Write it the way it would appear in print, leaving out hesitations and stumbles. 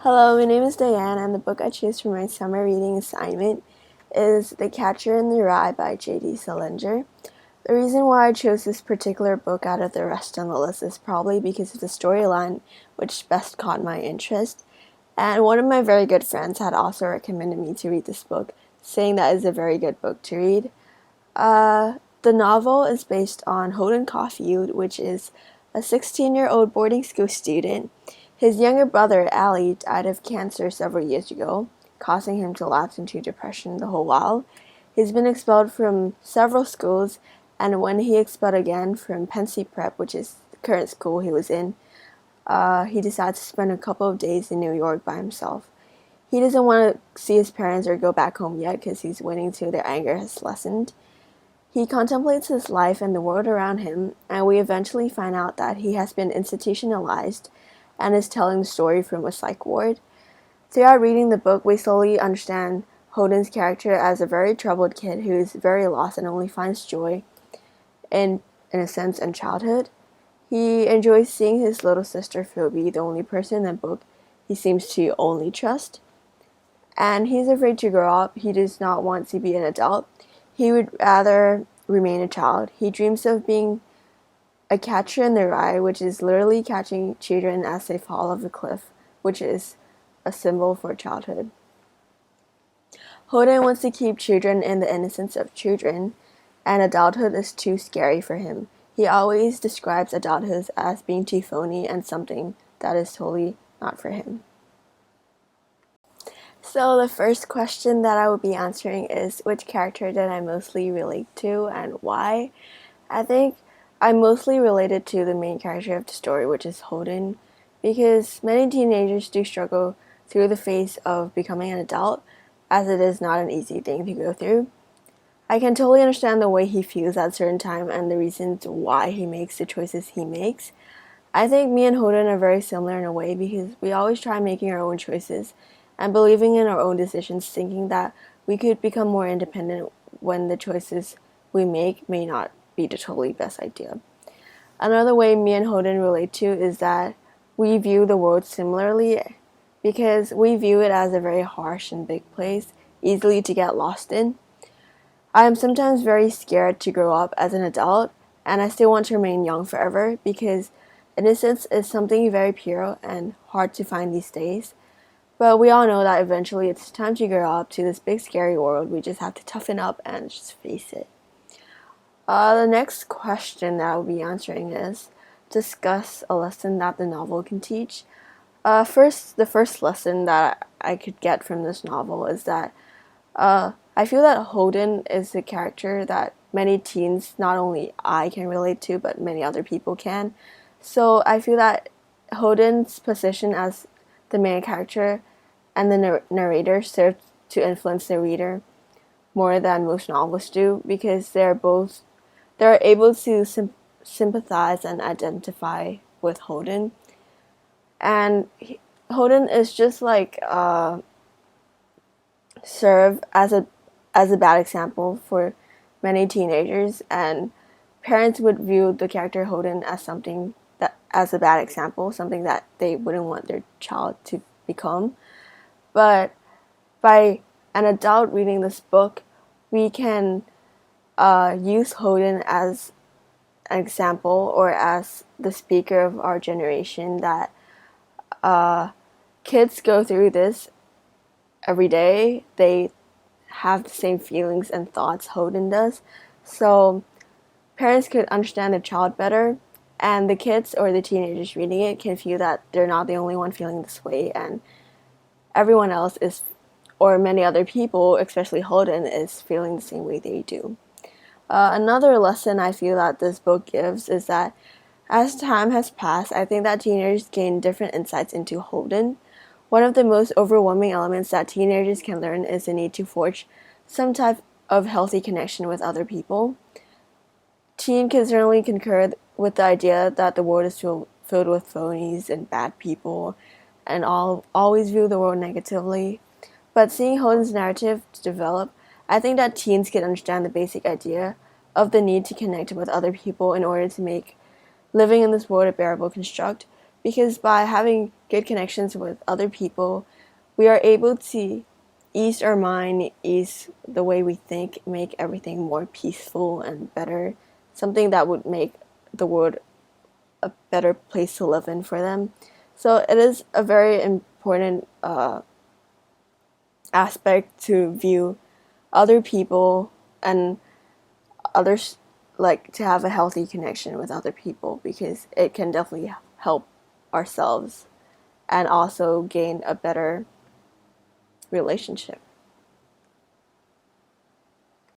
Hello, my name is Diane, and the book I chose for my summer reading assignment is The Catcher in the Rye by J.D. Salinger. The reason why I chose this particular book out of the rest on the list is probably because of the storyline, which best caught my interest. And one of my very good friends had also recommended me to read this book, saying that it's a very good book to read. The novel is based on Holden Caulfield, which is a 16-year-old boarding school student. His younger brother, Ali, died of cancer several years ago, causing him to lapse into depression the whole while. He's been expelled from several schools, and when he expelled again from Pensy Prep, which is the current school he was in, he decided to spend a couple of days in New York by himself. He doesn't want to see his parents or go back home yet because he's waiting till their anger has lessened. He contemplates his life and the world around him, and we eventually find out that he has been institutionalized and is telling the story from a psych ward. Throughout reading the book, we slowly understand Holden's character as a very troubled kid who is very lost and only finds joy in a sense, in childhood. He enjoys seeing his little sister Phoebe, the only person in the book he seems to only trust. And he's afraid to grow up. He does not want to be an adult. He would rather remain a child. He dreams of being a catcher in the rye, which is literally catching children as they fall off a cliff, which is a symbol for childhood. Holden wants to keep children in the innocence of children, and adulthood is too scary for him. He always describes adulthood as being too phony and something that is totally not for him. So the first question that I will be answering is, which character did I mostly relate to and why? I think I mostly related to the main character of the story, which is Holden, because many teenagers do struggle through the phase of becoming an adult, as it is not an easy thing to go through. I can totally understand the way he feels at a certain time and the reasons why he makes the choices he makes. I think me and Holden are very similar in a way because we always try making our own choices and believing in our own decisions, thinking that we could become more independent when the choices we make may not be the totally best idea. Another way me and Holden relate to is that we view the world similarly because we view it as a very harsh and big place, easily to get lost in. I am sometimes very scared to grow up as an adult, and I still want to remain young forever because innocence is something very pure and hard to find these days. But we all know that eventually it's time to grow up to this big scary world. We just have to toughen up and just face it. The next question that I'll be answering is discuss a lesson that the novel can teach. The first lesson that I could get from this novel is that I feel that Holden is a character that many teens, not only I can relate to, but many other people can. So I feel that Holden's position as the main character and the narrator serve to influence the reader more than most novels do because they're able to sympathize and identify with Holden. And Holden is just like serve as a bad example for many teenagers, and parents would view the character Holden as something that as a bad example, something that they wouldn't want their child to become. But by an adult reading this book, we can use Holden as an example or as the speaker of our generation that kids go through this every day. They have the same feelings and thoughts Holden does. So parents could understand the child better, and the kids or the teenagers reading it can feel that they're not the only one feeling this way, and everyone else is, or many other people, especially Holden, is feeling the same way they do. Another lesson I feel that this book gives is that as time has passed, I think that teenagers gain different insights into Holden. One of the most overwhelming elements that teenagers can learn is the need to forge some type of healthy connection with other people. Teen can certainly concur with the idea that the world is filled with phonies and bad people and always view the world negatively. But seeing Holden's narrative develop, I think that teens can understand the basic idea of the need to connect with other people in order to make living in this world a bearable construct. because by having good connections with other people, we are able to ease our mind, ease the way we think, make everything more peaceful and better, something that would make the world a better place to live in for them. So it is a very important aspect to view other people and others, like to have a healthy connection with other people, because it can definitely help ourselves and also gain a better relationship.